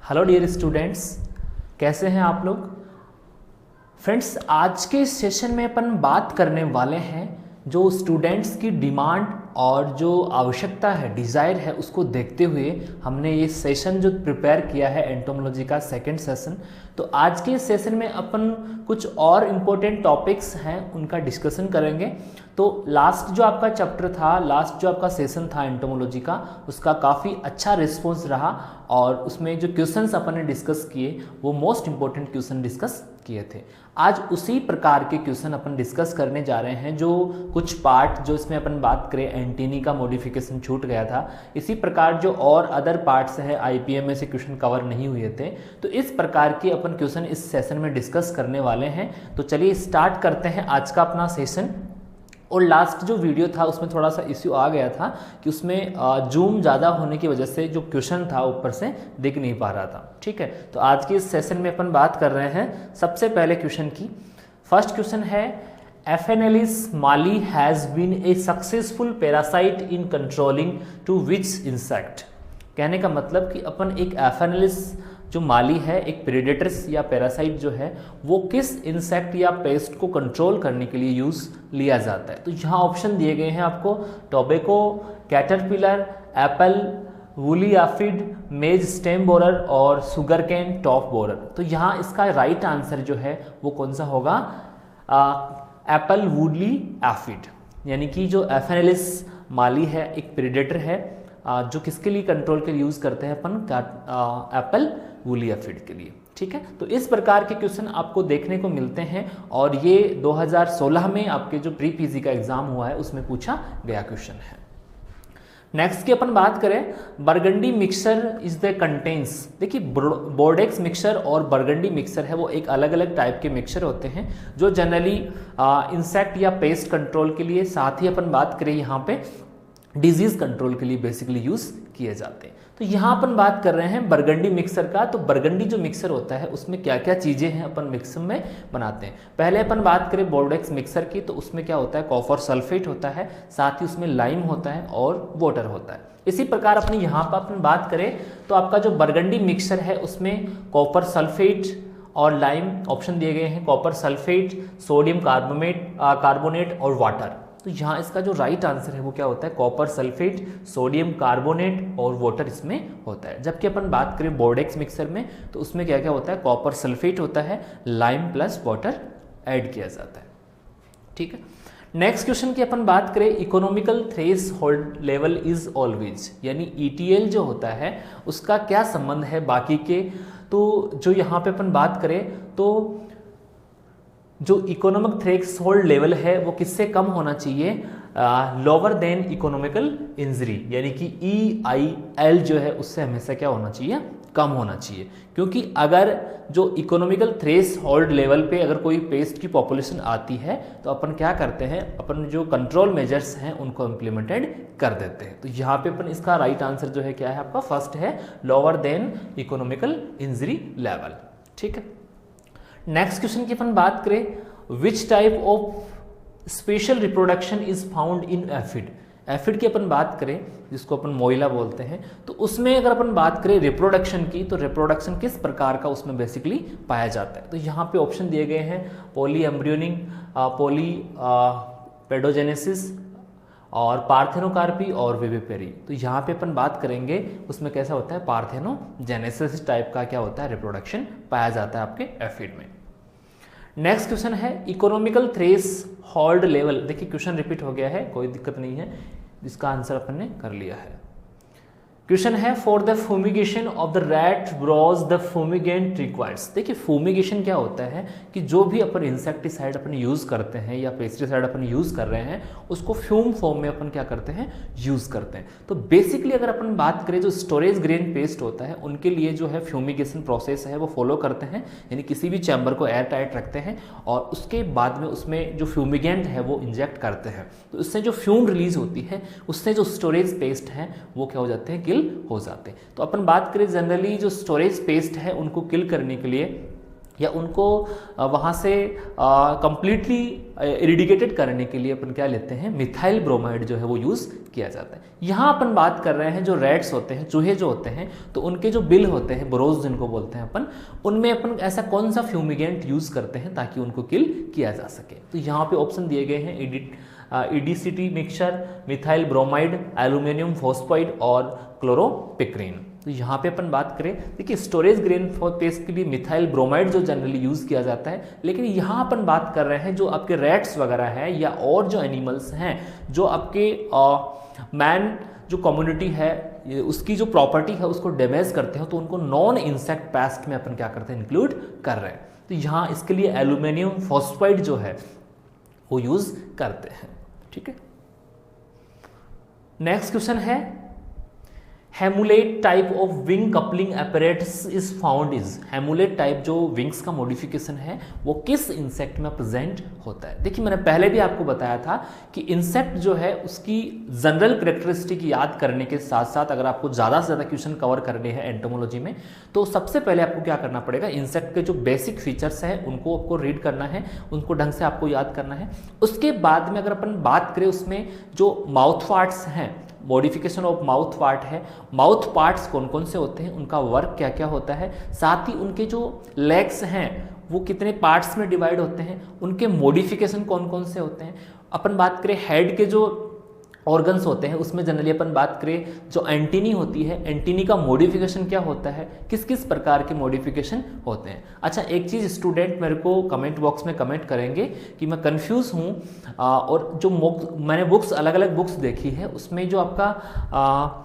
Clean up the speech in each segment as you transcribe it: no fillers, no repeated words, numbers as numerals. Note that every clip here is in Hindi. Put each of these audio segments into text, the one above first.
हेलो डियर स्टूडेंट्स, कैसे हैं आप लोग। फ्रेंड्स, आज के सेशन में अपन बात करने वाले हैं जो स्टूडेंट्स की डिमांड और जो आवश्यकता है, डिज़ायर है, उसको देखते हुए हमने ये सेशन जो प्रिपेयर किया है एंटोमोलॉजी का सेकंड सेशन। तो आज के सेशन में अपन कुछ और इम्पोर्टेंट टॉपिक्स हैं उनका डिस्कशन करेंगे। तो लास्ट जो आपका चैप्टर था, लास्ट जो आपका सेशन था एंटोमोलॉजी का, उसका काफ़ी अच्छा रिस्पॉन्स रहा और उसमें जो क्वेश्चंस अपन ने डिस्कस किए वो मोस्ट इम्पोर्टेंट क्वेश्चन डिस्कस किए थे। आज उसी प्रकार के क्वेश्चन अपन डिस्कस करने जा रहे हैं। जो कुछ पार्ट जो इसमें अपन बात करें, एंटीनी का मॉडिफिकेशन छूट गया था, इसी प्रकार जो और अदर पार्ट्स है आईपीएम में से क्वेश्चन कवर नहीं हुए थे, तो इस प्रकार के अपन क्वेश्चन इस सेशन में डिस्कस करने वाले हैं। तो चलिए स्टार्ट करते हैं आज का अपना सेशन। और लास्ट जो वीडियो था उसमें थोड़ा सा इश्यू आ गया था कि उसमें जूम ज़्यादा होने की वजह से जो क्वेश्चन था ऊपर से दिख नहीं पा रहा था। ठीक है, तो आज के इस सेशन में अपन बात कर रहे हैं सबसे पहले क्वेश्चन की। फर्स्ट क्वेश्चन है, Aphelinus mali has been a successful parasite in controlling to which insect. कहने का मतलब कि अपन एक एफेनेलिस जो माली है, एक प्रेडेटर्स या पैरासाइट जो है, वो किस इंसेक्ट या पेस्ट को कंट्रोल करने के लिए यूज़ लिया जाता है। तो यहाँ ऑप्शन दिए गए हैं आपको, tobacco, caterpillar, Apple, woolly aphid, मेज स्टेम बोरर और सुगर कैन टॉप बोरर। तो यहाँ इसका राइट आंसर जो है वो कौन सा होगा, एप्पल वुडली एफिड। यानी कि जो एफेनेलिस माली है, एक प्रेडेटर है जो किसके लिए कंट्रोल के लिए यूज़ करते हैं अपन, एप्पल वुली एफिड के लिए। ठीक है, तो इस प्रकार के क्वेश्चन आपको देखने को मिलते हैं और ये 2016 में आपके जो प्री पीजी का एग्जाम हुआ है उसमें पूछा गया क्वेश्चन है। नेक्स्ट की अपन बात करें, burgundy mixer is the contains. देखिए, बोर्डेक्स मिक्सर और बरगंडी मिक्सर है वो एक अलग अलग टाइप के मिक्सर होते हैं जो जनरली इंसेक्ट या पेस्ट कंट्रोल के लिए, साथ ही अपन बात करें यहाँ पे डिजीज कंट्रोल के लिए बेसिकली यूज किए जाते हैं। तो यहाँ अपन बात कर रहे हैं बरगंडी मिक्सर का। तो बरगंडी जो मिक्सर होता है उसमें क्या क्या चीज़ें हैं अपन मिक्सर में बनाते हैं। पहले अपन बात करें बोर्डेक्स मिक्सर की, तो उसमें क्या होता है, कॉपर सल्फेट होता है, साथ ही उसमें लाइम होता है और वाटर होता है। इसी प्रकार अपनी यहाँ पर अपन बात करें तो आपका जो बरगंडी मिक्सर है उसमें कॉपर सल्फेट और लाइम ऑप्शन दिए गए हैं, कॉपर सल्फेट, सोडियम कार्बोनेट और वाटर। तो यहाँ इसका जो राइट आंसर है वो क्या होता है, कॉपर सल्फेट, सोडियम कार्बोनेट और वाटर इसमें होता है। जबकि अपन बात करें बोर्डेक्स मिक्सर में तो उसमें क्या क्या होता है, कॉपर सल्फेट होता है, लाइम प्लस वाटर ऐड किया जाता है। ठीक है, नेक्स्ट क्वेश्चन की अपन बात करें, economical threshold level is always, यानी ईटीएल जो होता है उसका क्या संबंध है बाकी के। तो जो यहाँ पे अपन बात करें तो जो इकोनॉमिक थ्रेशोल्ड लेवल है वो किससे कम होना चाहिए, लोअर देन इकोनॉमिकल इंजरी, यानी कि EIL जो है उससे हमेशा क्या होना चाहिए, कम होना चाहिए। क्योंकि अगर जो इकोनॉमिकल थ्रेशोल्ड लेवल पे अगर कोई पेस्ट की पॉपुलेशन आती है तो अपन क्या करते हैं, अपन जो कंट्रोल मेजर्स हैं उनको इम्प्लीमेंटेड कर देते हैं। तो यहाँ पे अपन इसका राइट आंसर जो है क्या है आपका, फर्स्ट है lower than economical injury level. ठीक है, नेक्स्ट क्वेश्चन की अपन बात करें, which type of special reproduction is found in aphid. Aphid की अपन बात करें जिसको अपन मोइला बोलते हैं, तो उसमें अगर अपन बात करें रिप्रोडक्शन की, तो रिप्रोडक्शन किस प्रकार का उसमें बेसिकली पाया जाता है। तो यहाँ पे ऑप्शन दिए गए हैं, पॉली एम्ब्रियोनिक, पॉली पेडोजेनेसिस और पार्थेनोकार्पी और विविपेरी। तो यहाँ पे अपन बात करेंगे उसमें कैसा होता है, पार्थेनोजेनेसिस टाइप का क्या होता है, रिप्रोडक्शन पाया जाता है आपके एफिड में। नेक्स्ट क्वेश्चन है, इकोनॉमिकल थ्रेशोल्ड लेवल। देखिए क्वेश्चन रिपीट हो गया है, कोई दिक्कत नहीं है, इसका आंसर अपन ने कर लिया है। क्वेश्चन है, for the fumigation of the rat burrows the fumigant requires. देखिए फूमिगेशन क्या होता है कि जो भी अपन इंसेक्टिसाइड अपन यूज़ करते हैं या पेस्टिसाइड अपन यूज़ कर रहे हैं उसको फ्यूम फॉर्म में अपन क्या करते हैं, यूज़ करते हैं। तो बेसिकली अगर अपन बात करें जो स्टोरेज ग्रेन पेस्ट होता है उनके लिए जो है फ्यूमिगेशन प्रोसेस है वो फॉलो करते हैं, यानी किसी भी चैम्बर को एयर टाइट रखते हैं और उसके बाद में उसमें जो फ्यूमिगेंट है वो इंजेक्ट करते हैं। तो इससे जो फ्यूम रिलीज होती है उससे जो स्टोरेज पेस्ट है वो क्या हो जाते हैं, किल हो जाते हैं। तो अपन बात करें जनरली जो स्टोरेज पेस्ट है उनको किल करने के लिए या उनको वहाँ से कंप्लीटली इरिडिकेटेड करने के लिए अपन क्या लेते हैं, मिथाइल ब्रोमाइड जो है वो यूज़ किया जाता है। यहाँ अपन बात कर रहे हैं जो रैट्स होते हैं, चूहे जो होते हैं, तो उनके जो बिल होते हैं, बोरोज जिनको बोलते हैं अपन, उनमें अपन ऐसा कौन सा फ्यूमिगेंट यूज़ करते हैं ताकि उनको किल किया जा सके। तो यहाँ पे ऑप्शन दिए गए हैं EDCT mixture, methyl bromide, aluminium phosphide और क्लोरोपिक्रीन। तो यहाँ पे अपन बात करें, देखिए स्टोरेज ग्रेन पेस्ट के लिए मिथाइल ब्रोमाइड जो जनरली यूज़ किया जाता है, लेकिन यहाँ अपन बात कर रहे हैं जो आपके रैट्स वगैरह हैं या और जो एनिमल्स हैं जो आपके मैन जो कम्युनिटी है उसकी जो प्रॉपर्टी है उसको डैमेज करते हैं, तो उनको नॉन इंसेक्ट पेस्ट में अपन क्या करते हैं, इंक्लूड कर रहे हैं। तो यहाँ इसके लिए एल्यूमिनियम फॉस्फाइड जो है वो यूज़ करते हैं। ठीक है, नेक्स्ट क्वेश्चन है, hamulate type of wing coupling apparatus is found is. Hamulate type जो विंग्स का मॉडिफिकेशन है वो किस इंसेक्ट में प्रेजेंट होता है। देखिए मैंने पहले भी आपको बताया था कि इंसेक्ट जो है उसकी जनरल करेक्टरिस्टिक याद करने के साथ साथ अगर आपको ज़्यादा से ज़्यादा क्वेश्चन कवर करने हैं एंटोमोलॉजी में, तो सबसे पहले आपको क्या करना पड़ेगा, इंसेक्ट के जो बेसिक फीचर्स हैं उनको आपको रीड करना है, उनको ढंग से आपको याद करना है। उसके बाद में अगर अपन बात करें उसमें जो माउथ पार्ट्स हैं, मॉडिफिकेशन ऑफ माउथ पार्ट है, माउथ पार्ट्स कौन कौन से होते हैं, उनका वर्क क्या क्या होता है, साथ ही उनके जो लेग्स हैं वो कितने पार्ट्स में डिवाइड होते हैं, उनके मॉडिफिकेशन कौन कौन से होते हैं। अपन बात करें हेड के जो ऑर्गन्स होते हैं उसमें जनरली अपन बात करें जो एंटीनी होती है, एंटीनी का मॉडिफिकेशन क्या होता है, किस किस प्रकार के मॉडिफिकेशन होते हैं। अच्छा, एक चीज़ स्टूडेंट मेरे को कमेंट बॉक्स में कमेंट करेंगे कि मैं कंफ्यूज हूँ, और जो मैंने बुक्स अलग अलग बुक्स देखी है उसमें जो आपका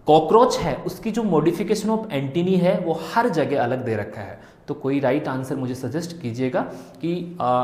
कॉकरोच है उसकी जो मॉडिफिकेशन ऑफ एंटीनी है वो हर जगह अलग दे रखा है। तो कोई राइट आंसर मुझे सजेस्ट कीजिएगा कि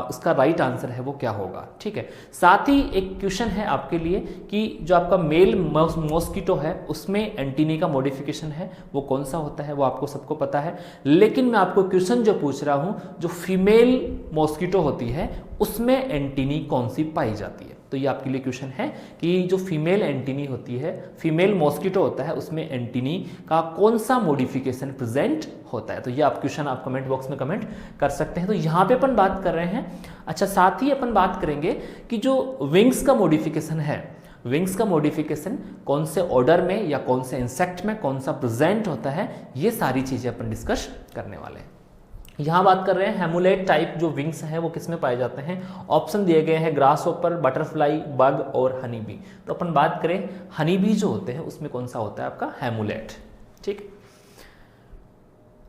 इसका राइट आंसर है वो क्या होगा। ठीक है, साथ ही एक क्वेश्चन है आपके लिए कि जो आपका मेल मॉस्किटो है उसमें एंटीनी का मॉडिफिकेशन है वो कौन सा होता है, वो आपको सबको पता है, लेकिन मैं आपको क्वेश्चन जो पूछ रहा हूँ जो फीमेल मॉस्किटो होती है उसमें एंटीनी कौन सी पाई जाती है। तो ये आपके लिए क्वेश्चन है कि जो फीमेल एंटीनी होती है, फीमेल मॉस्किटो होता है, उसमें एंटीनी का कौन सा मॉडिफिकेशन प्रेजेंट होता है। तो ये आप क्वेश्चन आप कमेंट बॉक्स में कमेंट कर सकते हैं। तो यहाँ पे अपन बात कर रहे हैं। अच्छा, साथ ही अपन बात करेंगे कि जो विंग्स का मॉडिफिकेशन है, विंग्स का मॉडिफिकेशन कौन से ऑर्डर में या कौन से इंसेक्ट में कौन सा प्रेजेंट होता है, ये सारी चीज़ें अपन डिस्कस करने वाले हैं। यहाँ बात कर रहे हैं हेमुलेट टाइप जो विंग्स हैं वो किस में पाए जाते हैं। ऑप्शन दिए गए हैं ग्रास होपर, बटरफ्लाई, बग और हनी बी। तो अपन बात करें हनी बी जो होते हैं उसमें कौन सा होता है आपका हेमुलेट। ठीक,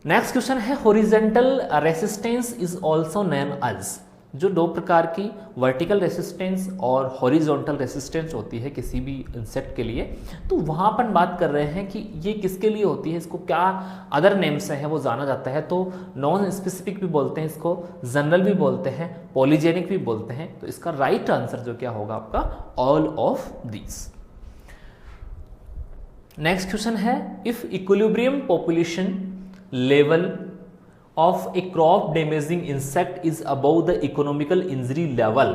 नेक्स्ट क्वेश्चन है horizontal resistance is also known as. जो दो प्रकार की वर्टिकल रेसिस्टेंस और हॉरिजॉन्टल रेसिस्टेंस होती है किसी भी इंसेक्ट के लिए, तो वहाँ पर बात कर रहे हैं कि ये किसके लिए होती है, इसको क्या अदर नेम से है वो जाना जाता है। तो नॉन स्पेसिफिक भी बोलते हैं इसको, जनरल भी बोलते हैं, पॉलीजेनिक भी बोलते हैं। तो इसका राइट आंसर जो क्या होगा आपका, all of these. Next question है if equilibrium population level of a crop damaging insect is above the economical injury level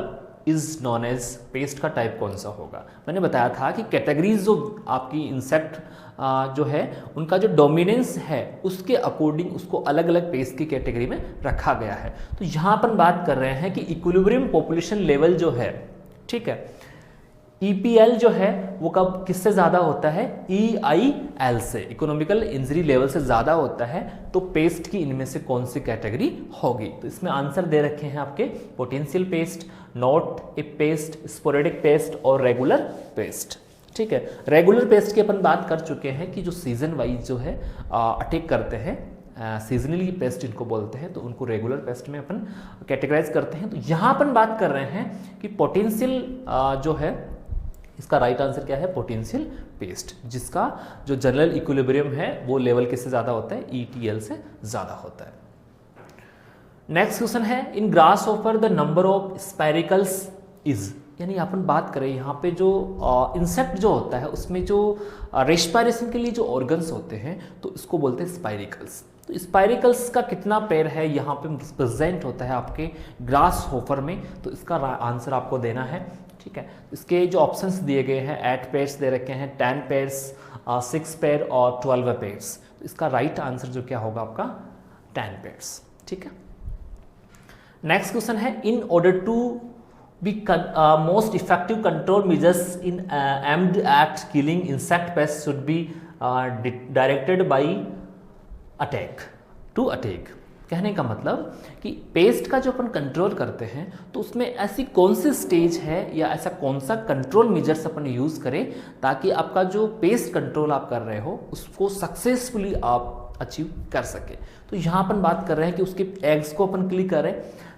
is known as paste का टाइप कौन सा होगा। मैंने बताया था कि कैटेगरीज जो आपकी इंसेक्ट जो है उनका जो डोमिनेंस है उसके अकॉर्डिंग उसको अलग अलग पेस्ट की कैटेगरी में रखा गया है। तो यहाँ पर बात कर रहे हैं कि इक्विलिब्रियम पॉपुलेशन लेवल जो है, ठीक है, EPL जो है वो कब किससे ज़्यादा होता है, EIL से, इकोनॉमिकल इंजरी लेवल से ज़्यादा होता है। तो पेस्ट की इनमें से कौन सी कैटेगरी होगी। तो इसमें आंसर दे रखे हैं आपके potential paste, not a paste, sporadic paste और रेगुलर पेस्ट। ठीक है, रेगुलर पेस्ट की अपन बात कर चुके हैं कि जो सीजन वाइज जो है अटैक करते हैं, सीजनली पेस्ट इनको बोलते हैं, तो उनको रेगुलर पेस्ट में अपन कैटेगराइज करते हैं। तो यहाँ अपन बात कर रहे हैं कि पोटेंशियल जो है इसका राइट आंसर क्या है, पोटेंशियल पेस्ट, जिसका जो जनरल इक्विलिब्रियम है वो लेवल किससे ज़्यादा होता है, ETL से ज़्यादा होता है। नेक्स्ट क्वेश्चन है इन grass offer the number of spiracles is, यानी अपन बात करें यहाँ पे जो इंसेक्ट जो होता है उसमें जो रेस्पिरेशन के लिए जो ऑर्गन्स होते हैं तो इसको बोलते हैं स्पाइरिकल्स। तो स्पाइरिकल्स का कितना पेयर है यहाँ पे प्रेजेंट होता है आपके ग्रास होफर में, तो इसका आंसर आपको देना है। ठीक है, इसके जो ऑप्शंस दिए गए हैं 8 पेयर्स दे रखे हैं, 10 पेयर्स, 6 पेयर और 12 पेयर्स। तो इसका राइट आंसर जो क्या होगा आपका 10 पेयर्स। ठीक है, नेक्स्ट क्वेश्चन है, in order to be most effective control measures in aimed at killing insect pest should be directed by attack to attack. कहने का मतलब कि पेस्ट का जो अपन कंट्रोल करते हैं तो उसमें ऐसी कौन सी स्टेज है या ऐसा कौन सा कंट्रोल मेजर्स अपन यूज़ करें ताकि आपका जो पेस्ट कंट्रोल आप कर रहे हो उसको सक्सेसफुली आप अचीव कर सके। तो यहाँ अपन बात कर रहे हैं कि उसके एग्स को अपन क्लिक करें,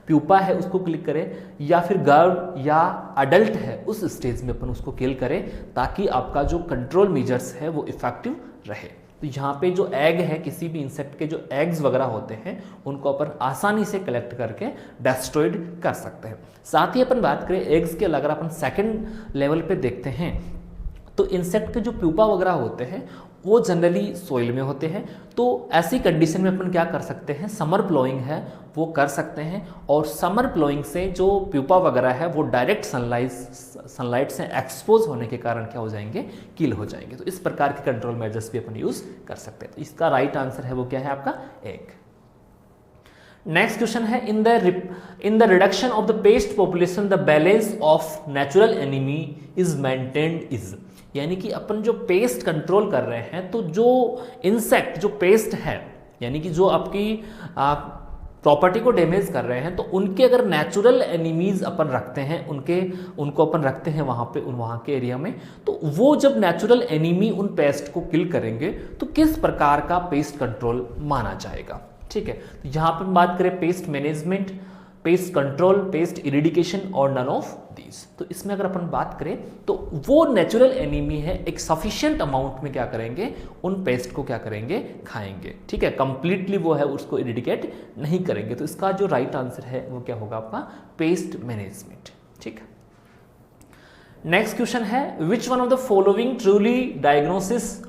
प्यूपा है उसको क्लिक करें, या फिर गर्ल या अडल्ट है उस स्टेज में अपन उसको किल करें ताकि आपका जो कंट्रोल मेजर्स है वो इफेक्टिव रहे। तो यहाँ पे जो एग है, किसी भी इंसेक्ट के जो एग्स वगैरह होते हैं उनको अपन आसानी से कलेक्ट करके डिस्ट्रॉयड कर सकते हैं। साथ ही अपन बात करें एग्स के, अगर अपन सेकंड लेवल पे देखते हैं तो इंसेक्ट के जो प्यूपा वगैरह होते हैं वो जनरली सॉइल में होते हैं। तो ऐसी कंडीशन में अपन क्या कर सकते हैं, समर प्लोइंग है वो कर सकते हैं, और समर प्लोइंग से जो प्यूपा वगैरह है वो डायरेक्ट सनलाइट से एक्सपोज होने के कारण क्या हो जाएंगे, किल हो जाएंगे। तो इस प्रकार के कंट्रोल मेजर्स भी अपन यूज कर सकते हैं। तो इसका राइट आंसर है वो क्या है आपका एग। नेक्स्ट क्वेश्चन है, in the reduction of the pest population the balance of natural enemy is maintained is. यानी कि अपन जो पेस्ट कंट्रोल कर रहे हैं तो जो इंसेक्ट जो पेस्ट है यानी कि जो आपकी प्रॉपर्टी को डैमेज कर रहे हैं तो उनके अगर नेचुरल एनिमीज अपन रखते हैं, उनको अपन रखते हैं वहाँ के एरिया में, तो वो जब नेचुरल एनिमी उन पेस्ट को किल करेंगे तो किस प्रकार का पेस्ट कंट्रोल माना जाएगा। ठीक है, तो यहाँ पर बात करें pest management, pest control, paste eradication और नन ऑफ दीज। तो इसमें अगर अपन बात करें तो वो नेचुरल एनिमी है एक सफिशिएंट अमाउंट में क्या करेंगे, उन पेस्ट को क्या करेंगे, खाएंगे। ठीक है, कंप्लीटली वो है उसको इरिडिकेट नहीं करेंगे। तो इसका जो राइट आंसर है वो क्या होगा आपका पेस्ट मैनेजमेंट। ठीक है, नेक्स्ट क्वेश्चन है, which one of the following truly diagnosis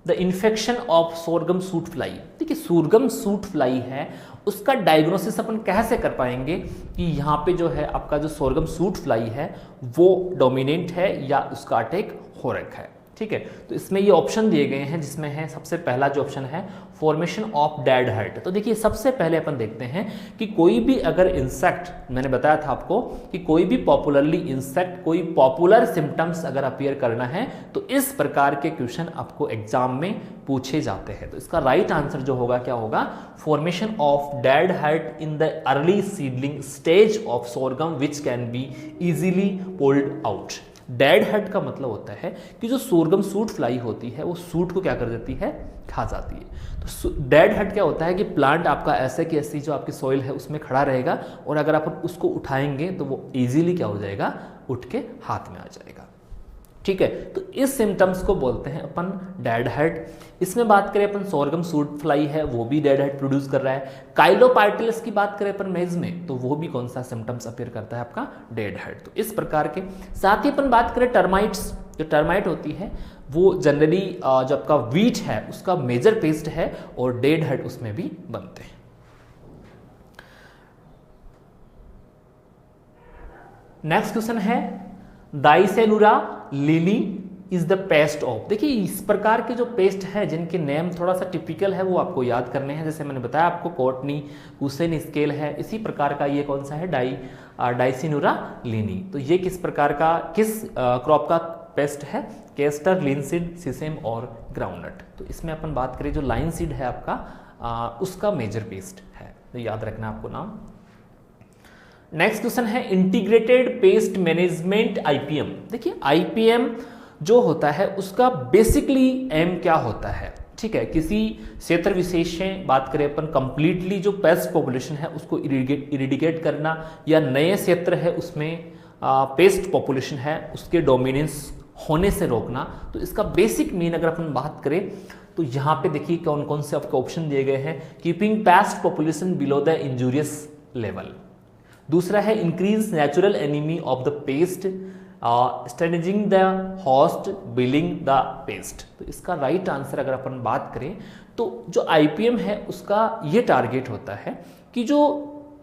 the infection of sorghum shoot fly. देखिए सोरगम सूट फ्लाई है उसका डायग्नोसिस अपन कैसे कर पाएंगे कि यहाँ पे जो है आपका जो सोरगम सूट फ्लाई है वो डोमिनेंट है या उसका अटैक हो रखा है। ठीक है, तो इसमें ये ऑप्शन दिए गए हैं जिसमें है सबसे पहला जो ऑप्शन है फॉर्मेशन ऑफ डेड हर्ट। तो देखिए सबसे पहले अपन देखते हैं कि कोई भी अगर इंसेक्ट, मैंने बताया था आपको कि कोई भी पॉपुलरली इंसेक्ट कोई पॉपुलर सिम्टम्स अगर अपीयर करना है तो इस प्रकार के क्वेश्चन आपको एग्जाम में पूछे जाते हैं। तो इसका राइट आंसर जो होगा क्या होगा, formation of dead heart in the early seedling stage of sorghum which can be easily pulled out. Dead heart का मतलब होता है कि जो सोरगम सूट फ्लाई होती है वो सूट को क्या कर देती है, खा जाती है। तो डेड हर्ट क्या होता है कि प्लांट आपका ऐसे की ऐसी जो आपकी सॉइल है उसमें खड़ा रहेगा और अगर आप उसको उठाएंगे तो वो इजीली क्या हो जाएगा, उठ के हाथ में आ जाएगा। ठीक है, तो इस सिम्टम्स को बोलते हैं अपन डेड हर्ट। इसमें बात करें अपन सोरगम सूट फ्लाई है वो भी डेड हर्ट प्रोड्यूस कर रहा है। काइलोपार्टिलस की बात करें अपन मेज में तो वो भी कौन सा सिम्टम्स अपीयर करता है आपका, डेड हर्ट। तो इस प्रकार के साथ ही अपन बात करें टर्माइट्स, जो टर्माइट होती है वो जनरली जो आपका वीट है उसका मेजर पेस्ट है और डेड हर्ट उसमें भी बनते हैं। नेक्स्ट क्वेश्चन है, Dasineura lini is the pest of. देखिए इस प्रकार के जो पेस्ट है जिनके नेम थोड़ा सा टिपिकल है वो आपको याद करने हैं। जैसे मैंने बताया आपको कोटनी, कुसेन स्केल है, इसी प्रकार का ये कौन सा है, डाइसेनुरा लिनी। तो ये किस प्रकार का, किस क्रॉप का पेस्ट है, केस्टर, लिनसीड, सिसेम और ग्राउंडनट। तो इसमें अपन बात करें जो लाइन सीड है आपका उसका मेजर पेस्ट है, तो याद रखना आपको नाम। नेक्स्ट क्वेश्चन है, इंटीग्रेटेड पेस्ट मैनेजमेंट आईपीएम। देखिए आईपीएम जो होता है उसका बेसिकली एम क्या होता है। ठीक है, किसी क्षेत्र विशेष से बात करें अपन कंप्लीटली जो पेस्ट पॉपुलेशन है उसको इरिडिकेट करना, या नए क्षेत्र है उसमें पेस्ट पॉपुलेशन है उसके डोमिनेंस होने से रोकना। तो इसका बेसिक मीन अगर अपन बात करें तो यहाँ पे देखिए कौन कौन से आपको ऑप्शन दिए गए हैं। Keeping pest population below the injurious level, दूसरा है increase natural enemy of the pest, strategising the host, killing the pest. तो इसका राइट आंसर अगर अपन बात करें तो जो आईपीएम है उसका ये टारगेट होता है कि जो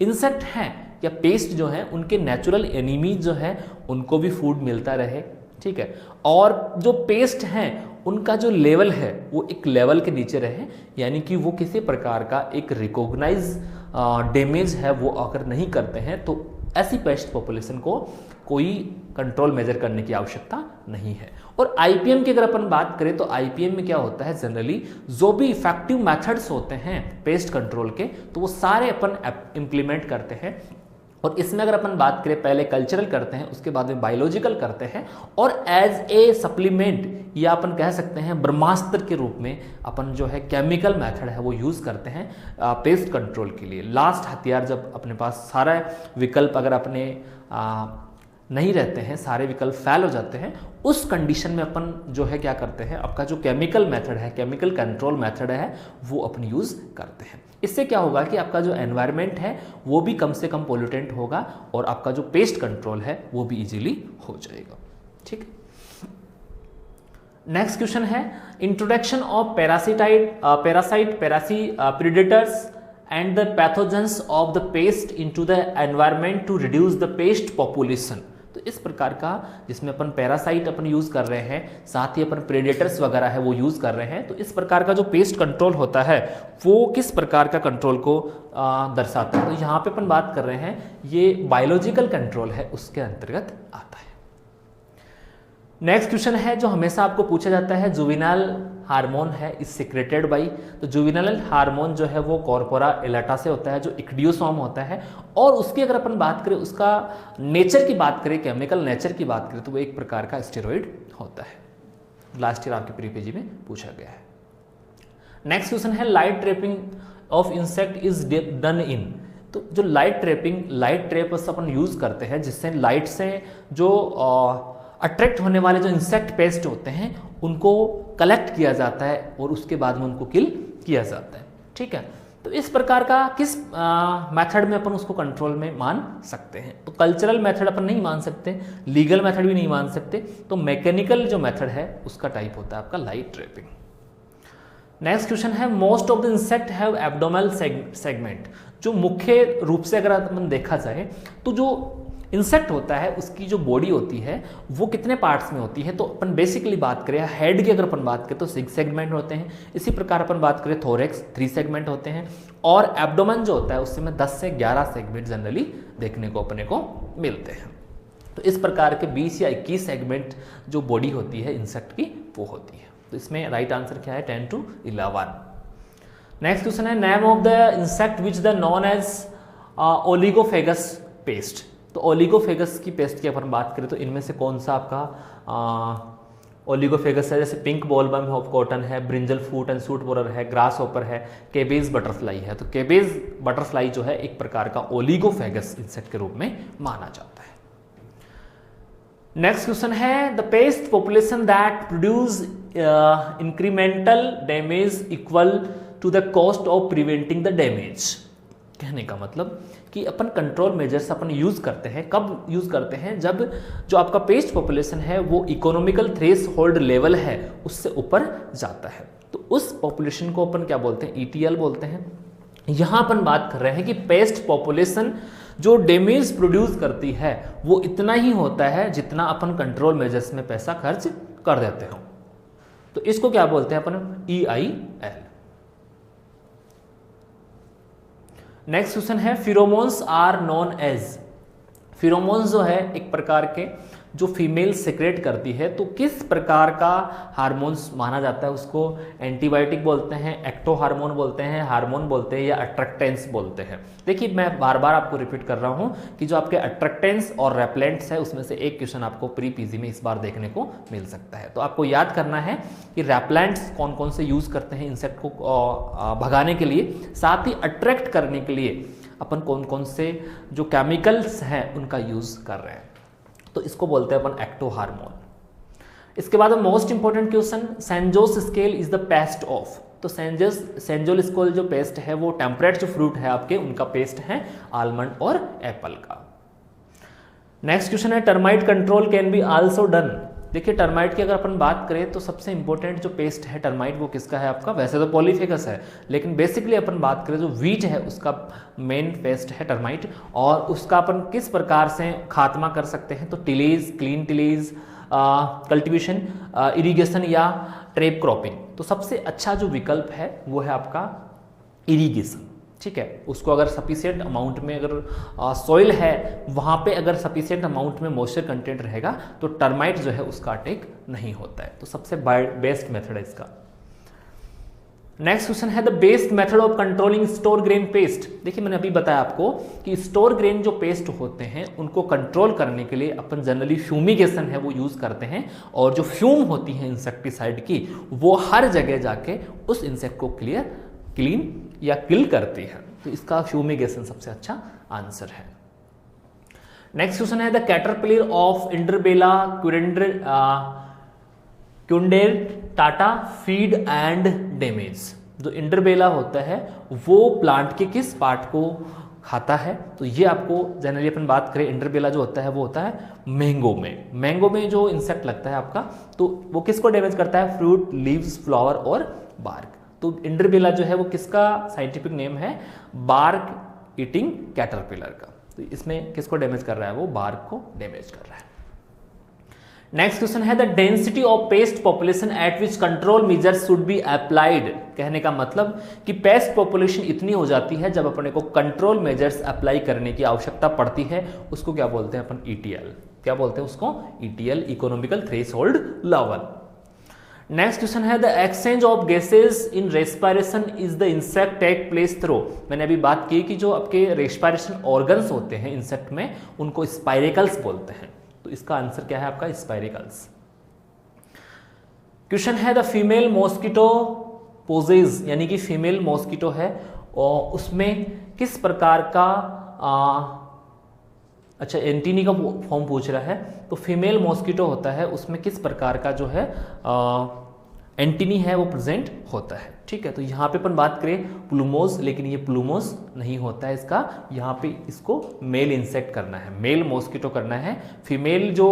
इंसेक्ट हैं या पेस्ट जो है उनके नेचुरल एनिमीज जो है उनको भी फूड मिलता रहे। ठीक है, और जो पेस्ट हैं उनका जो लेवल है वो एक लेवल के नीचे रहे, यानी कि वो किसी प्रकार का एक रिकॉग्नाइज डैमेज है वो अगर नहीं करते हैं तो ऐसी पेस्ट पॉपुलेशन को कोई कंट्रोल मेजर करने की आवश्यकता नहीं है। और आईपीएम की अगर अपन बात करें तो आईपीएम में क्या होता है, जनरली जो भी इफेक्टिव मेथड्स होते हैं पेस्ट कंट्रोल के तो वो सारे अपन इम्प्लीमेंट करते हैं। और इसमें अगर अपन बात करें पहले कल्चरल करते हैं, उसके बाद में बायोलॉजिकल करते हैं, और एज ए सप्लीमेंट या अपन कह सकते हैं ब्रह्मास्त्र के रूप में अपन जो है केमिकल मेथड है वो यूज़ करते हैं पेस्ट कंट्रोल के लिए। लास्ट हथियार जब अपने पास सारा विकल्प अगर अपने नहीं रहते हैं, सारे विकल्प फेल हो जाते हैं, उस कंडीशन में अपन जो है क्या करते हैं, आपका जो केमिकल मेथड है, केमिकल कंट्रोल मेथड है वो अपन यूज़ करते हैं। इससे क्या होगा कि आपका जो एनवायरनमेंट है वो भी कम से कम पोल्यूटेंट होगा और आपका जो पेस्ट कंट्रोल है वो भी इजीली हो जाएगा। ठीक है, नेक्स्ट क्वेश्चन है introduction of parasite predators and the pathogens of the pest into the environment to reduce the pest population। तो इस प्रकार का जिसमें अपन पैरासाइट अपन यूज़ कर रहे हैं, साथ ही अपन प्रेडेटर्स वगैरह है वो यूज़ कर रहे हैं, तो इस प्रकार का जो पेस्ट कंट्रोल होता है वो किस प्रकार का कंट्रोल को दर्शाता है। तो यहाँ पे अपन बात कर रहे हैं ये बायोलॉजिकल कंट्रोल है, उसके अंतर्गत आता है। नेक्स्ट क्वेश्चन है जो हमेशा आपको पूछा जाता है, जुवेनाइल हार्मोन है इज सिक्रेटेड बाई। तो जुवेनाइल हार्मोन जो है वो कॉर्पोरा एलाटा से होता है जो इक्डियोसोम होता है, और उसकी अगर अपन बात करें उसका नेचर की बात करें, केमिकल नेचर की बात करें तो वो एक प्रकार का स्टेरॉइड होता है। लास्ट ईयर आपके प्री पीजी में पूछा गया है। नेक्स्ट क्वेश्चन है light trapping of insect is done in. तो जो लाइट ट्रैप अपन यूज करते हैं जिससे लाइट से जो अट्रैक्ट होने वाले जो इंसेक्ट पेस्ट होते हैं उनको कलेक्ट किया जाता है और उसके बाद में उनको किल किया जाता है। ठीक है, तो इस प्रकार का किस मेथड में अपन उसको कंट्रोल में मान सकते हैं। तो कल्चरल मेथड अपन नहीं मान सकते, लीगल मेथड भी नहीं मान सकते, तो मैकेनिकल जो मेथड है उसका टाइप होता है आपका लाइट ट्रैपिंग। नेक्स्ट क्वेश्चन है most of the insect have abdominal segment. जो मुख्य रूप से अगर अपन देखा जाए तो जो इंसेक्ट होता है उसकी जो बॉडी होती है वो कितने पार्ट्स में होती है। तो अपन बेसिकली बात करें हेड की अगर अपन बात करें तो 6 सेगमेंट होते हैं। इसी प्रकार अपन बात करें थोरेक्स 3 सेगमेंट होते हैं, और एब्डोमेन जो होता है उससे में 10 से 11 सेगमेंट जनरली देखने को अपने को मिलते हैं। तो इस प्रकार के 20 या 21 सेगमेंट जो बॉडी होती है इंसेक्ट की वो होती है। तो इसमें राइट आंसर क्या है 10 to 11। नेक्स्ट क्वेश्चन है name of the insect which the known as oligophagous pest. तो ओलिगोफेगस की पेस्ट की अपन बात करें तो इनमें से कौन सा आपका ओलिगोफेगस है, जैसे पिंक बॉलवर्म ऑफ कॉटन है, brinjal foot and suit borer है, ग्रास होपर है, केबेज बटरफ्लाई है। तो केबेज बटरफ्लाई जो है एक प्रकार का ओलिगोफेगस इंसेक्ट के रूप में माना जाता है। नेक्स्ट क्वेश्चन है the pest population that produce incremental damage equal to the cost of preventing the damage. कहने का मतलब कि अपन कंट्रोल मेजर्स अपन यूज करते हैं, कब यूज करते हैं, जब जो आपका पेस्ट पॉपुलेशन है वो इकोनॉमिकल थ्रेशोल्ड लेवल है उससे ऊपर जाता है। तो उस पॉपुलेशन को अपन क्या बोलते हैं, ईटीएल बोलते हैं। यहां अपन बात कर रहे हैं कि पेस्ट पॉपुलेशन जो डैमेज प्रोड्यूस करती है वो इतना ही होता है जितना अपन कंट्रोल मेजर्स में पैसा खर्च कर देते हो। तो इसको क्या बोलते हैं अपन, EIL। नेक्स्ट क्वेश्चन है pheromones are known as. Pheromones जो है एक प्रकार के जो फीमेल सिक्रेट करती है, तो किस प्रकार का हार्मोन्स माना जाता है, उसको एंटीबायोटिक बोलते हैं, एक्टो हार्मोन बोलते हैं, हार्मोन बोलते हैं या अट्रैक्टेंस बोलते हैं। देखिए मैं बार बार आपको रिपीट कर रहा हूं कि जो आपके अट्रैक्टेंस और रेपेलेंट्स है उसमें से एक क्वेश्चन आपको प्री पीजी में इस बार देखने को मिल सकता है। तो आपको याद करना है कि रेपेलेंट्स कौन कौन से यूज करते हैं इंसेक्ट को भगाने के लिए, साथ ही अट्रैक्ट करने के लिए अपन कौन कौन से जो केमिकल्स हैं उनका यूज कर रहे हैं। तो इसको बोलते हैं अपन एक्टो हार्मोन। इसके बाद most important question, San Jose scale is the pest of. तो सेंजोल स्केल जो पेस्ट है वो टेम्परेट जो फ्रूट है आपके उनका पेस्ट है आलमंड और एप्पल का। नेक्स्ट क्वेश्चन है termite control can be also done. देखिए टर्माइट की अगर अपन बात करें तो सबसे इंपॉर्टेंट जो पेस्ट है टर्माइट वो किसका है आपका, वैसे तो पॉलीफेगस है लेकिन बेसिकली अपन बात करें जो वीट है उसका मेन पेस्ट है टर्माइट, और उसका अपन किस प्रकार से खात्मा कर सकते हैं, तो टिलीज, क्लीन टिलीज, कल्टीवेशन, इरिगेशन या ट्रैप क्रॉपिंग। तो सबसे अच्छा जो विकल्प है वो है आपका इरिगेशन। ठीक है, उसको अगर सफिशिएंट अमाउंट में अगर सॉइल है वहाँ पे अगर सफिशिएंट अमाउंट में मॉइस्चर कंटेंट रहेगा तो टर्माइट जो है उसका अटैक नहीं होता है। तो सबसे बेस्ट मेथड है इसका। नेक्स्ट क्वेश्चन है the best method of controlling store grain paste. देखिए मैंने अभी बताया आपको कि स्टोर ग्रेन जो पेस्ट होते हैं उनको कंट्रोल करने के लिए अपन जनरली फ्यूमिगेशन है वो यूज करते हैं, और जो फ्यूम होती है इंसेक्टिसाइड की वो हर जगह जाके उस इंसेक्ट को क्लीन या किल करती है। तो इसका फ्यूमिगेशन सबसे अच्छा आंसर है। नेक्स्ट क्वेश्चन है the caterpillar of Indarbela quadrinotata feed and damage. जो इंडरबेला होता है वो प्लांट के किस पार्ट को खाता है? तो ये आपको जनरली अपन बात करें, इंडरबेला जो होता है वो होता है मैंगो में। मैंगो में जो इंसेक्ट लगता है आपका तो वो किसको डैमेज करता है? फ्रूट, लीव्स, फ्लावर और बार्क। तो इंडरबेला जो है वो किसका साइंटिफिक नेम है? बार्क ईटिंग कैटरपिलर का। तो इसमें किसको डैमेज कर रहा है? वो बार्क को डैमेज कर रहा है। नेक्स्ट क्वेश्चन है the density of paste population at which control measures should be applied. कहने का मतलब कि पेस्ट पॉपुलेशन इतनी हो जाती है जब अपने को कंट्रोल मेजर्स अप्लाई करने की आवश्यकता पड़ती है, उसको क्या बोलते हैं अपन? ईटीएल। क्या बोलते हैं उसको? ETL, economical threshold level. Next question है the exchange of gases in respiration is the insect take place through. मैंने अभी बात की कि जो आपके रेस्पिरेशन ऑर्गन्स होते हैं इंसेक्ट में उनको स्पाइरेकल्स बोलते हैं। तो इसका आंसर क्या है आपका? स्पाइरेकल्स। क्वेश्चन है द फीमेल मॉस्किटो पोजेज, यानी कि फीमेल मॉस्किटो है और उसमें किस प्रकार का अच्छा एंटीनी का फॉर्म पूछ रहा है। तो फीमेल मॉस्किटो होता है उसमें किस प्रकार का जो है एंटीनी है वो प्रेजेंट होता है। ठीक है, तो यहाँ पे अपन बात करें प्लूमोज, लेकिन ये प्लूमोज नहीं होता है इसका। यहाँ पे इसको मेल इंसेक्ट करना है, मेल मॉस्किटो करना है। फीमेल जो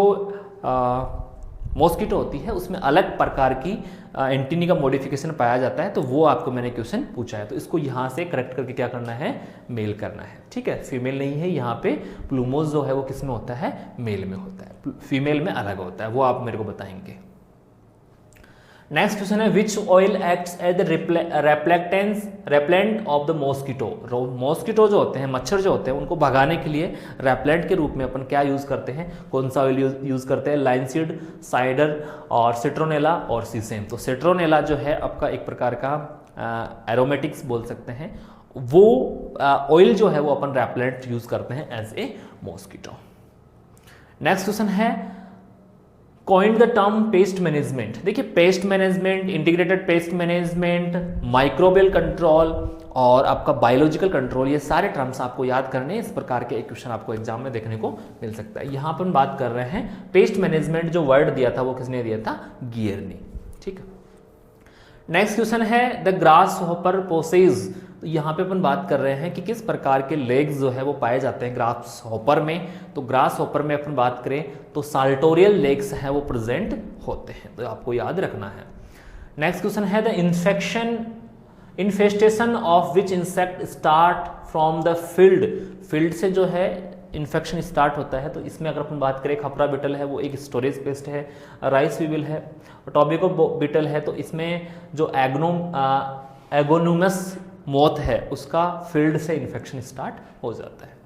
मॉस्किटो होती है उसमें अलग प्रकार की एंटीनी का मॉडिफिकेशन पाया जाता है, तो वो आपको मैंने क्वेश्चन पूछा है। तो इसको यहाँ से करेक्ट करके क्या करना है? मेल करना है। ठीक है, फीमेल नहीं है यहाँ पे। प्लूमोज जो है वो किस में होता है? मेल में होता है, फीमेल में अलग होता है, वो आप मेरे को बताएंगे। नेक्स्ट क्वेश्चन है which oil acts as the repellent of the mosquito. Mosquito जो होते हैं, मच्छर जो होते हैं, उनको भगाने के लिए रेपेलेंट के रूप में अपन क्या यूज करते हैं? कौन सा ऑयल यूज करते हैं? लाइनसीड, साइडर और सिट्रोनेला और सीसेम। तो सिट्रोनेला जो है आपका एक प्रकार का एरोमेटिक्स बोल सकते हैं, वो ऑयल जो है वो अपन रेपेलेंट यूज करते हैं as a mosquito. Next question है coined the term pest management. देखिए pest management, integrated pest management, microbial control और आपका बायोलॉजिकल कंट्रोल, ये सारे टर्म्स आपको याद करने। इस प्रकार के एक क्वेश्चन आपको एग्जाम में देखने को मिल सकता है। यहाँ पर बात कर रहे हैं पेस्ट मैनेजमेंट, जो वर्ड दिया था वो किसने दिया था? गियर ने। ठीक है, नेक्स्ट क्वेश्चन है द ग्रास हॉपर पोसेज। तो यहाँ पे अपन बात कर रहे हैं कि किस प्रकार के लेग्स जो है वो पाए जाते हैं ग्रास हॉपर में। तो ग्रास हॉपर में अपन बात करें तो साल्टोरियल लेग्स हैं वो प्रेजेंट होते हैं, तो आपको याद रखना है। नेक्स्ट क्वेश्चन है the infestation of which insect start from the field. Field से जो है इन्फेक्शन स्टार्ट होता है, तो इसमें अगर अपन बात करें खपरा बीटल है वो एक स्टोरेज पेस्ट है, राइस वीविल है, टोबैको बीटल है, तो इसमें जो एगोनोमस मोथ है उसका फील्ड से इन्फेक्शन स्टार्ट हो जाता है।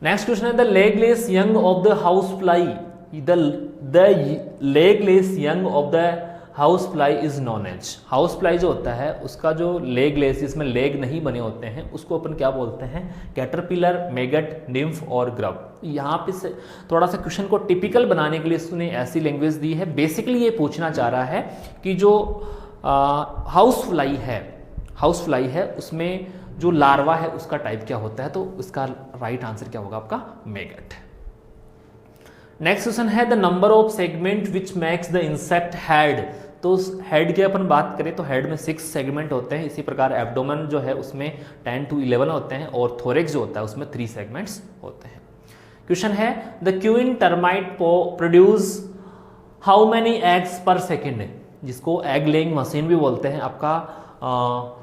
नेक्स्ट क्वेश्चन है the legless young of the house fly. The legless young of the house fly is known as. House fly जो होता है उसका जो लेगलेस, जिसमें लेग नहीं बने होते हैं, उसको अपन क्या बोलते हैं? कैटरपिलर, मेगट, निम्फ और ग्रब। यहाँ पे से थोड़ा सा क्वेश्चन को टिपिकल बनाने के लिए उसने ऐसी लैंग्वेज दी है। बेसिकली ये पूछना चाह रहा है कि जो हाउस फ्लाई है उसमें जो लार्वा है उसका टाइप क्या होता है? तो उसका राइट आंसर क्या होगा आपका? मेगट। नेक्स्ट क्वेश्चन है the number of segment which makes the insect head. तो हेड की अपन बात करें तो हेड में 6 सेगमेंट होते हैं। इसी प्रकार एब्डोमेन जो है उसमें 10 to 11 होते हैं और थोरेक्स जो होता है उसमें 3 सेगमेंट्स होते हैं। क्वेश्चन है the queen termite produce how many eggs पर सेकेंड, जिसको एग लेइंग मशीन भी बोलते हैं। आपका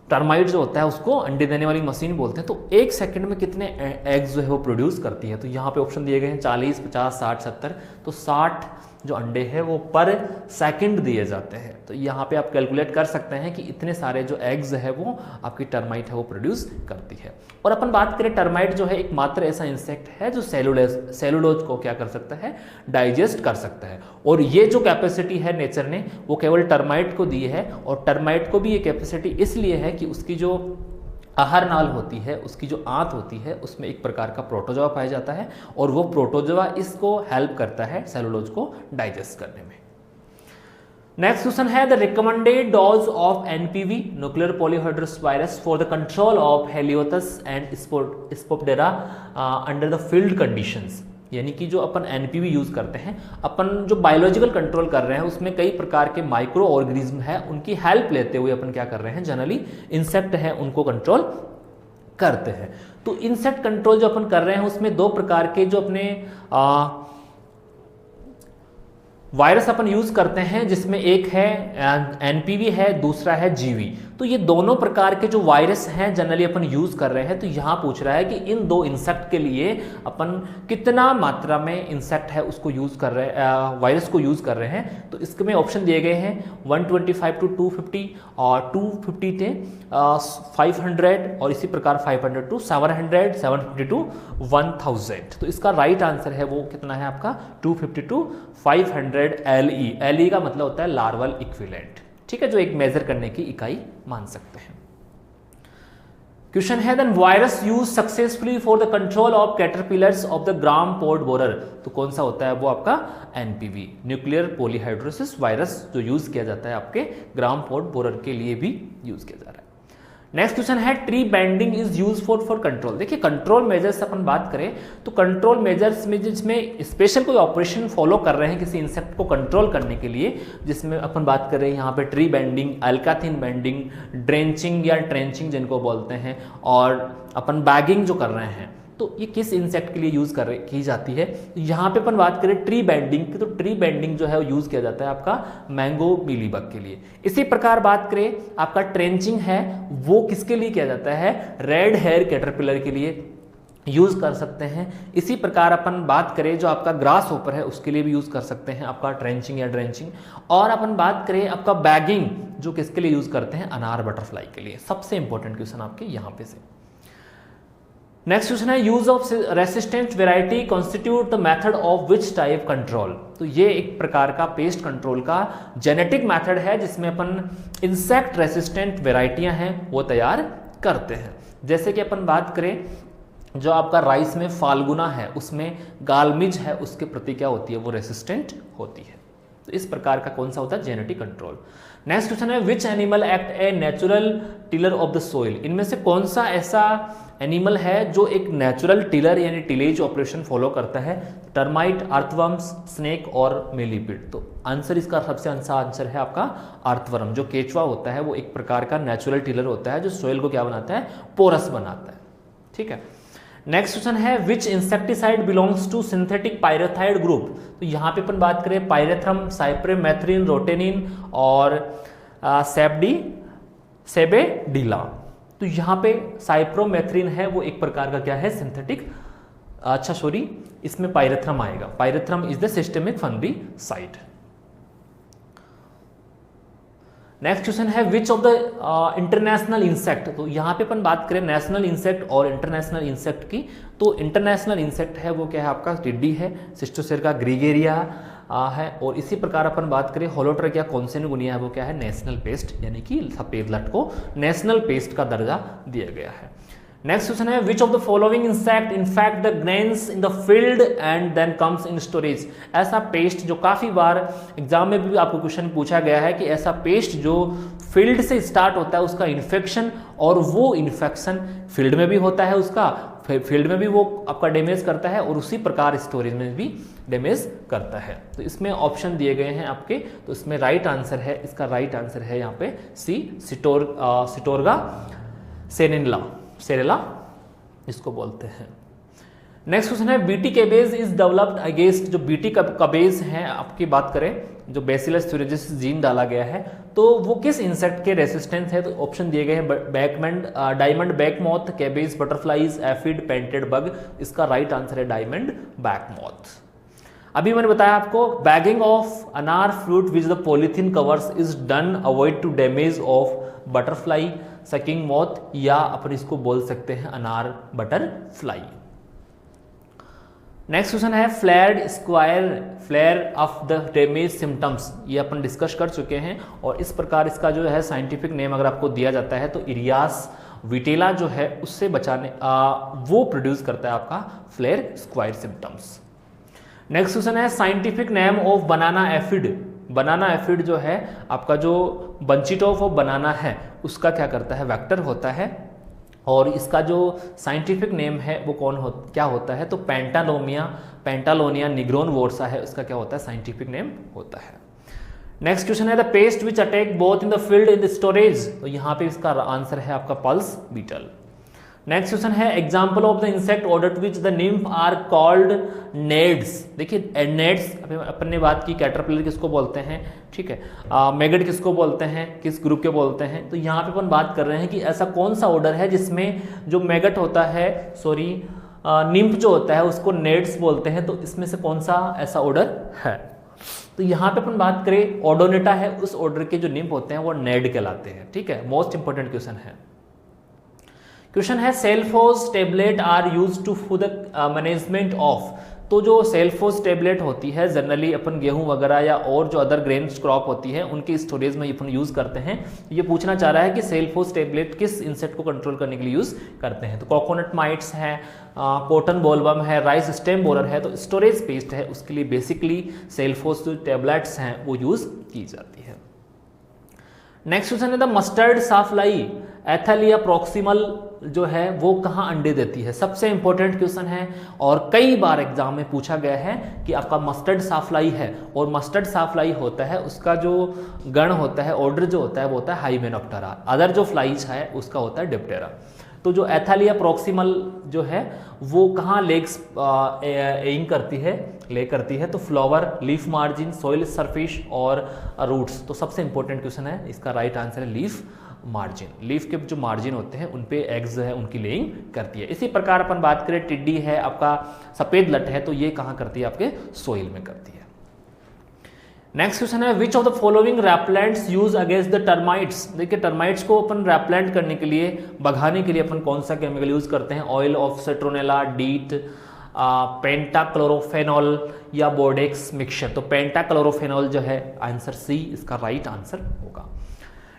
टर्माइट जो होता है उसको अंडे देने वाली मशीन बोलते हैं। तो 1 सेकंड में कितने एग्स जो है वो प्रोड्यूस करती है? तो यहाँ पे ऑप्शन दिए गए हैं 40, 50, 60, 70। तो 60 जो अंडे हैं वो पर सेकंड दिए जाते हैं। तो यहाँ पे आप कैलकुलेट कर सकते हैं कि इतने सारे जो एग्स है वो आपकी टर्माइट है वो प्रोड्यूस करती है। और अपन बात करें टर्माइट जो है एकमात्र ऐसा इंसेक्ट है जो सेलुलोज को क्या कर सकता है, डाइजेस्ट कर सकता है। और ये जो कैपेसिटी है नेचर ने वो केवल टर्माइट को दी है, और टर्माइट को भी ये कैपेसिटी इसलिए है कि उसकी जो आहार नाल होती है, उसकी जो आंत होती है, उसमें एक प्रकार का प्रोटोजोआ पाया जाता है, और वो प्रोटोजोआ इसको हेल्प करता है सेलुलोज को डाइजेस्ट करने में। नेक्स्ट क्वेश्चन है the recommended dose of NPV nuclear polyhedrosis virus for the control of Heliothis and Spodoptera under the field conditions. यानी कि जो अपन एनपीवी यूज करते हैं, अपन जो बायोलॉजिकल कंट्रोल कर रहे हैं उसमें कई प्रकार के माइक्रो ऑर्गेनिज्म है, उनकी हेल्प लेते हुए अपन क्या कर रहे हैं, जनरली इंसेक्ट है उनको कंट्रोल करते हैं। तो इंसेक्ट कंट्रोल जो अपन कर रहे हैं उसमें दो प्रकार के जो अपने वायरस अपन यूज करते हैं, जिसमें एक है एनपीवी है, दूसरा है जीवी। तो ये दोनों प्रकार के जो वायरस हैं जनरली अपन यूज कर रहे हैं। तो यहाँ पूछ रहा है कि इन दो इंसेक्ट के लिए अपन कितना मात्रा में इंसेक्ट है उसको यूज कर रहे हैं, वायरस को यूज कर रहे हैं। तो इसके में ऑप्शन दिए गए हैं 125 to 250 और 250 थे 500 और इसी प्रकार 500 to 700, 750 to 1000। तो इसका राइट आंसर है वो कितना है आपका 250 to 500 LE। LE का मतलब होता है लार्वल इक्विवेलेंट, ठीक है, जो एक मेजर करने की इकाई मान सकते हैं। क्वेश्चन है then virus use successfully for the control of caterpillars of the gram pod borer. तो कौन सा होता है वो आपका एनपीवी, न्यूक्लियर पॉलीहाइड्रोसिस वायरस, जो यूज किया जाता है आपके ग्राम पोड बोरर के लिए भी यूज किया जा रहा है। नेक्स्ट क्वेश्चन है tree banding is use for control. देखिए कंट्रोल मेजर्स अपन बात करें तो कंट्रोल मेजर्स में जिसमें स्पेशल कोई ऑपरेशन फॉलो कर रहे हैं किसी इंसेक्ट को कंट्रोल करने के लिए, जिसमें अपन बात कर रहे हैं यहाँ पे ट्री बैंडिंग, अल्काथिन बैंडिंग, ड्रेंचिंग या ट्रेंचिंग जिनको बोलते हैं, और अपन बैगिंग जो कर रहे हैं, तो ये किस इंसेक्ट के लिए यूज की जाती है। यहाँ पे अपन बात करें ट्री बैंडिंग की, तो ट्री बैंडिंग जो है वो यूज किया जाता है आपका मैंगो मीलीबग के लिए। इसी प्रकार बात करें आपका ट्रेंचिंग है वो किसके लिए किया जाता है, रेड हेयर कैटरपिलर के लिए यूज कर सकते हैं। इसी प्रकार अपन बात करें जो आपका ग्रास होपर है उसके लिए भी यूज कर सकते हैं आपका ट्रेंचिंग या ड्रेंचिंग। और अपन बात करें आपका बैगिंग जो किसके लिए यूज करते हैं, अनार बटरफ्लाई के लिए। सबसे इंपॉर्टेंट क्वेश्चन आपके यहाँ पे से। नेक्स्ट क्वेश्चन है use of resistant variety constitute the method of which type control. तो ये एक प्रकार का पेस्ट कंट्रोल का जेनेटिक मेथड है जिसमें अपन इंसेक्ट रेसिस्टेंट वेराइटियां हैं वो तैयार करते हैं। जैसे कि अपन बात करें जो आपका राइस में फाल्गुना है उसमें गालमिज है, उसके प्रति क्या होती है वो रेसिस्टेंट होती है। तो इस प्रकार का कौन सा होता है जेनेटिक कंट्रोल। नेक्स्ट क्वेश्चन है which animal act a natural tiller of the soil. इनमें से कौन सा ऐसा एनिमल है जो एक नेचुरल टिलर यानी टिलेज ऑपरेशन फॉलो करता है, टर्माइट, अर्थवर्म्स, स्नेक और मिलीपीड। तो आंसर इसका सबसे अच्छा आंसर है आपका अर्थवर्म। जो केचुआ होता है वो एक प्रकार का नेचुरल टिलर होता है जो सोइल को क्या बनाता है, पोरस बनाता है, ठीक है। नेक्स्ट क्वेश्चन है which insecticide belongs to synthetic pyrethroid group. तो यहाँ पे अपन बात करें पायरेथ्रम, साइप्रेमेथ्रिन, रोटेनिन और सेबेडिला। तो यहाँ पे साइप्रोमेथ्रिन है वो एक प्रकार का क्या है सिंथेटिक, अच्छा सॉरी इसमें पायरेथ्रम आएगा, pyrethrum is the systemic fungicide. Next question है which of the international insect. तो यहाँ पे अपन बात करें नेशनल इंसेक्ट और इंटरनेशनल इंसेक्ट की, तो इंटरनेशनल इंसेक्ट है वो क्या है आपका टिड्डी है, सिस्टोसेरा ग्रीगेरिया है। और इसी प्रकार अपन बात करें होलोट्रेकिया कॉन्सेनुगुनिया है वो क्या है नेशनल पेस्ट, यानी कि सफेद लट को नेशनल पेस्ट का दर्जा दिया गया है। नेक्स्ट क्वेश्चन है which of the following insect infect the grains in the field and then comes in storage. ऐसा पेस्ट जो काफी बार एग्जाम में भी आपको क्वेश्चन पूछा गया है कि ऐसा पेस्ट जो फील्ड से स्टार्ट होता है उसका इन्फेक्शन, और वो इन्फेक्शन फील्ड में भी होता है, उसका फील्ड में भी वो आपका डैमेज करता है और उसी प्रकार स्टोरेज में भी डैमेज करता है। तो इसमें ऑप्शन दिए गए हैं आपके, तो इसमें राइट आंसर है, इसका राइट आंसर है यहाँ पे सी, सिटोरगा सेरेला इसको बोलते हैं। नेक्स्ट क्वेश्चन है BT cabbage is developed against. जो बीटी कबेज हैं आपकी बात करें जो बेसिलस थ्यूरेजिस जीन डाला गया है तो वो किस इंसेक्ट के रेसिस्टेंस है। तो ऑप्शन दिए गए हैं diamond back moth, cabbage butterflies, aphid, painted bug. इसका राइट आंसर है डायमंड बैक मॉथ। अभी मैंने बताया आपको, bagging of anar fruit which the polythene covers is done avoid to damage of butterfly sucking moth, या अपन इसको बोल सकते हैं अनार बटरफ्लाई। नेक्स्ट क्वेश्चन है flare of the damage symptoms, ये अपन डिस्कस कर चुके हैं, और इस प्रकार इसका जो है साइंटिफिक नेम अगर आपको दिया जाता है तो इरियास विटेला जो है उससे बचाने वो प्रोड्यूस करता है आपका flare square symptoms. Next question है scientific name of banana aphid. Banana aphid जो है आपका जो बंचिटोफ ऑफ बनाना है उसका क्या करता है, वेक्टर होता है, और इसका जो साइंटिफिक नेम है वो क्या होता है, तो पेंटालोनिया निग्रोन वोर्सा है, उसका क्या होता है, साइंटिफिक नेम होता है। नेक्स्ट क्वेश्चन है the pest which attack both in the field in the storage, तो यहाँ पे इसका आंसर है आपका पल्स बीटल। नेक्स्ट क्वेश्चन है example of the insect order to which the nymph are called naiads. देखिए नेड्स, अपन ने बात की कैटरपिलर किसको बोलते हैं, ठीक है, मैगट किसको बोलते हैं, किस ग्रुप के बोलते हैं, तो यहाँ पे अपन बात कर रहे हैं कि ऐसा कौन सा ऑर्डर है जिसमें जो मैगट होता है, निम्फ जो होता है उसको नेड्स बोलते हैं, तो इसमें से कौन सा ऐसा ऑर्डर है। तो यहाँ पे अपन बात करें ओडोनेटा है, उस ऑर्डर के जो निम्फ होते हैं वो नेड कहलाते हैं, ठीक है, मोस्ट इंपोर्टेंट क्वेश्चन है। क्वेश्चन है Celphos tablet are use to for the management of, तो जो सेल्फोज टेबलेट होती है जनरली अपन गेहूं वगैरह या और जो अदर ग्रेन क्रॉप होती है उनके स्टोरेज में अपन यूज करते हैं। ये पूछना चाह रहा है कि सेल्फोज टेबलेट किस इंसेक्ट को कंट्रोल करने के लिए यूज करते हैं, तो कोकोनट माइट्स है, कॉटन बोलवर्म है, राइस स्टेम बोरर है, तो स्टोरेज पेस्ट है उसके लिए बेसिकली सेल्फोज जो टेबलेट्स हैं वो यूज की जाती है। नेक्स्ट क्वेश्चन है द मस्टर्ड साफ्लाई एथेलिया प्रॉक्सिमल जो है वो कहाँ अंडे देती है, सबसे इंपॉर्टेंट क्वेश्चन है और कई बार एग्जाम में पूछा गया है कि आपका मस्टर्ड साफ्लाई है, और मस्टर्ड साफ्लाई होता है उसका जो गण होता है, ऑर्डर जो होता है वो होता है हाइमेनोप्टेरा, अदर जो फ्लाइज है उसका होता है डिप्टेरा। तो जो एथेलिया प्रॉक्सिमल जो है वो कहाँ लेग्स एइंग करती है, ले करती है, तो flower, leaf margin, soil surface और रूट्स। तो सबसे इंपॉर्टेंट क्वेश्चन है, इसका राइट आंसर है लीफ मार्जिन। लीफ के जो मार्जिन होते हैं उन पे एग्स जो है उनकी लेइंग करती है। इसी प्रकार अपन बात करें टिड्डी है, आपका सफेद लट है, तो ये कहाँ करती है, आपके सोइल में करती है। नेक्स्ट क्वेश्चन है which of the following repellents use against the termites. देखिए टर्माइट्स को अपन रैपलेंट करने के लिए, भगाने के लिए अपन कौन सा केमिकल यूज करते हैं, ऑयल ऑफ सिट्रोनेला, डीट, पेंटाक्लोरोफेनॉल या बोर्डेक्स मिक्सचर। तो पेंटाक्लोरोफेनॉल जो है आंसर सी इसका राइट आंसर होगा।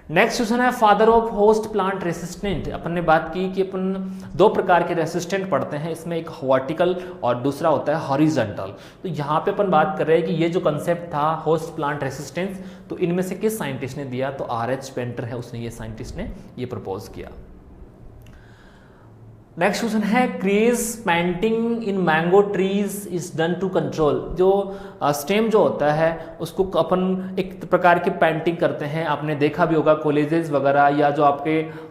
नेक्स्ट क्वेश्चन है father of host plant resistant. अपन ने बात की कि अपन दो प्रकार के रेसिस्टेंट पढ़ते हैं, इसमें एक वर्टिकल और दूसरा होता है हॉरिजॉन्टल। तो यहाँ पे अपन बात कर रहे हैं कि ये जो कंसेप्ट था होस्ट प्लांट रेसिस्टेंस, तो इनमें से किस साइंटिस्ट ने दिया, तो आर.एच. पेंटर है, उसने ये साइंटिस्ट ने ये प्रपोज किया। नेक्स्ट क्वेश्चन है crease painting in mango trees is done to control. जो स्टेम जो होता है उसको अपन एक प्रकार की पेंटिंग करते हैं, आपने देखा भी होगा कॉलेजेस वगैरह या जो आपके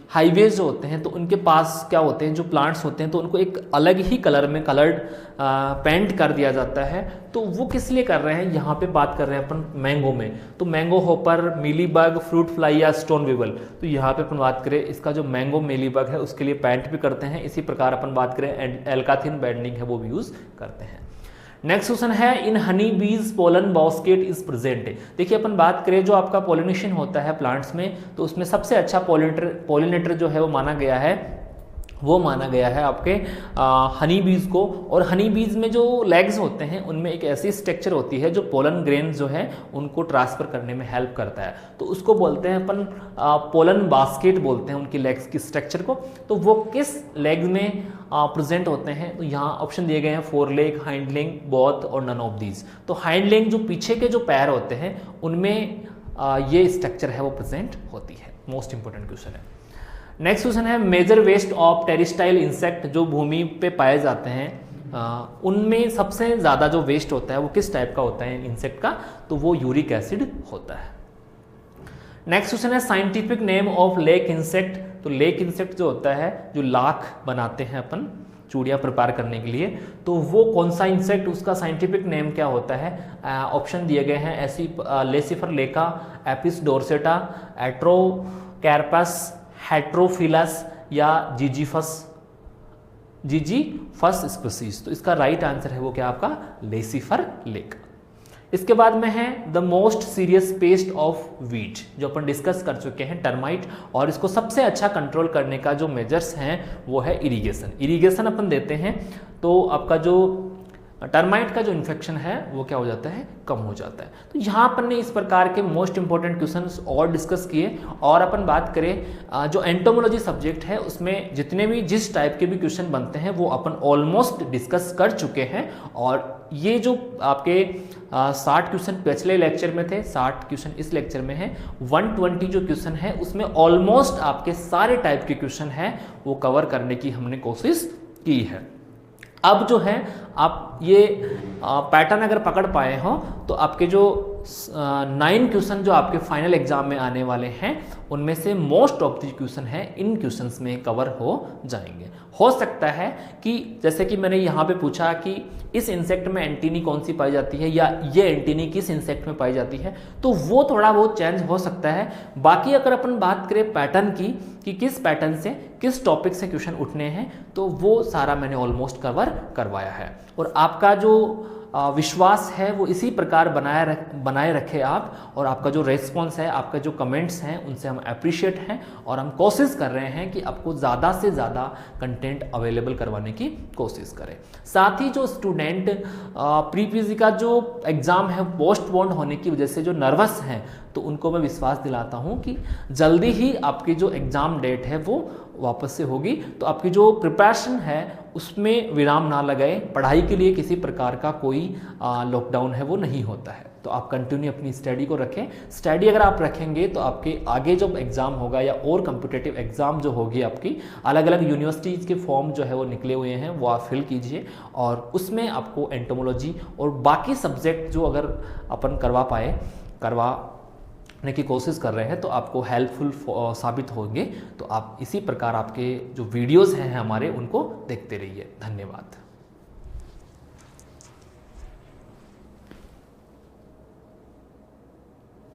हाईवेज जो होते हैं तो उनके पास क्या होते हैं, जो प्लांट्स होते हैं तो उनको एक अलग ही कलर में कलर्ड पेंट कर दिया जाता है। तो वो किस लिए कर रहे हैं, यहाँ पे बात कर रहे हैं अपन मैंगो में, तो मैंगो होपर, मीलीबग, फ्रूट फ्लाई या स्टोन विवल। तो यहाँ पे अपन बात करें इसका जो मैंगो मीलीबग है उसके लिए पेंट भी करते हैं। इसी प्रकार अपन बात करें एल्काथिन बैंडिंग है वो भी यूज करते हैं। नेक्स्ट क्वेश्चन है इन हनी बीज पोलन बास्केट इज प्रेजेंट। देखिए अपन बात करें जो आपका पॉलिनेशन होता है प्लांट्स में, तो उसमें सबसे अच्छा पॉलिनेटर जो है वो माना गया है आपके हनी बीज को। और हनी बीज में जो लेग्स होते हैं उनमें एक ऐसी स्ट्रक्चर होती है जो पोलन ग्रेन जो है उनको ट्रांसफर करने में हेल्प करता है, तो उसको बोलते हैं अपन पोलन बास्केट बोलते हैं उनकी लेग्स की स्ट्रक्चर को। तो वो किस लेग्स में प्रेजेंट होते हैं, तो यहाँ ऑप्शन दिए गए हैं four leg, hind leg, both और नन ऑफ दीज। तो हाइंड लेग जो पीछे के जो पैर होते हैं उनमें ये स्ट्रक्चर है वो प्रेजेंट होती है। मोस्ट इंपोर्टेंट क्वेश्चन है। नेक्स्ट क्वेश्चन है मेजर वेस्ट ऑफ टेरिस्टाइल इंसेक्ट। जो भूमि पे पाए जाते हैं उनमें सबसे ज़्यादा जो वेस्ट होता है वो किस टाइप का होता है इंसेक्ट का, तो वो यूरिक एसिड होता है। नेक्स्ट क्वेश्चन है scientific name of lake insect. तो लेक इंसेक्ट जो होता है, जो लाख बनाते हैं अपन चूड़ियाँ प्रिपेयर करने के लिए, तो वो कौन सा इंसेक्ट, उसका साइंटिफिक नेम क्या होता है। ऑप्शन दिए गए हैं लेसिफर लेका, एपिस डोर्सेटा, एट्रोकैरपस, हेट्रोफिलस या जिजीफस। जीजी फर्स्ट स्पीसीज। तो इसका राइट आंसर है वो क्या आपका लेसिफर लेक। इसके बाद में है the most serious paste of wheat, जो अपन डिस्कस कर चुके हैं टर्माइट, और इसको सबसे अच्छा कंट्रोल करने का जो मेजर्स हैं वो है इरिगेशन। इरिगेशन अपन देते हैं तो आपका जो टर्माइट का जो इन्फेक्शन है वो क्या हो जाता है, कम हो जाता है। तो यहाँ अपन ने इस प्रकार के मोस्ट इंपॉर्टेंट क्वेश्चंस और डिस्कस किए। और अपन बात करें जो एंटोमोलॉजी सब्जेक्ट है उसमें जितने भी जिस टाइप के भी क्वेश्चन बनते हैं वो अपन ऑलमोस्ट डिस्कस कर चुके हैं। और ये जो आपके 60 क्वेश्चन पिछले लेक्चर में थे, 60 क्वेश्चन इस लेक्चर में है, 120 जो क्वेश्चन है उसमें ऑलमोस्ट आपके सारे टाइप के क्वेश्चन हैं वो कवर करने की हमने कोशिश की है। अब जो है आप ये पैटर्न अगर पकड़ पाए हो तो आपके जो 9 क्वेश्चन जो आपके फाइनल एग्जाम में आने वाले हैं उनमें से मोस्ट ऑफ द क्वेश्चन है इन क्वेश्चंस में कवर हो जाएंगे। हो सकता है कि जैसे कि मैंने यहाँ पे पूछा कि इस इंसेक्ट में एंटीनी कौन सी पाई जाती है या ये एंटीनी किस इंसेक्ट में पाई जाती है, तो वो थोड़ा बहुत चेंज हो सकता है। बाकी अगर अपन बात करें पैटर्न की कि किस पैटर्न से किस टॉपिक से क्वेश्चन उठने हैं, तो वो सारा मैंने ऑलमोस्ट कवर करवाया है। और आपका जो विश्वास है वो इसी प्रकार बनाए रखे आप, और आपका जो रेस्पॉन्स है, आपका जो कमेंट्स हैं उनसे हम अप्रिशिएट हैं और हम कोशिश कर रहे हैं कि आपको ज़्यादा से ज़्यादा कंटेंट अवेलेबल करवाने की कोशिश करें। साथ ही जो स्टूडेंट प्री पीजी का जो एग्ज़ाम है पोस्टपोन्ड होने की वजह से जो नर्वस हैं, तो उनको मैं विश्वास दिलाता हूं कि जल्दी ही आपकी जो एग्ज़ाम डेट है वो वापस से होगी। तो आपकी जो प्रिपरेशन है उसमें विराम ना लगाए, पढ़ाई के लिए किसी प्रकार का कोई लॉकडाउन है वो नहीं होता है। तो आप कंटिन्यू अपनी स्टडी को रखें। स्टडी अगर आप रखेंगे तो आपके आगे जब एग्ज़ाम होगा या और कम्पिटिटिव एग्ज़ाम जो होगी आपकी, अलग अलग यूनिवर्सिटीज़ के फॉर्म जो है वो निकले हुए हैं वो आप फिल कीजिए, और उसमें आपको एंटोमोलॉजी और बाकी सब्जेक्ट जो अगर अपन करवाने की कोशिश कर रहे हैं तो आपको हेल्पफुल साबित होंगे। तो आप इसी प्रकार आपके जो वीडियोज़ हैं हमारे उनको देखते रहिए। धन्यवाद।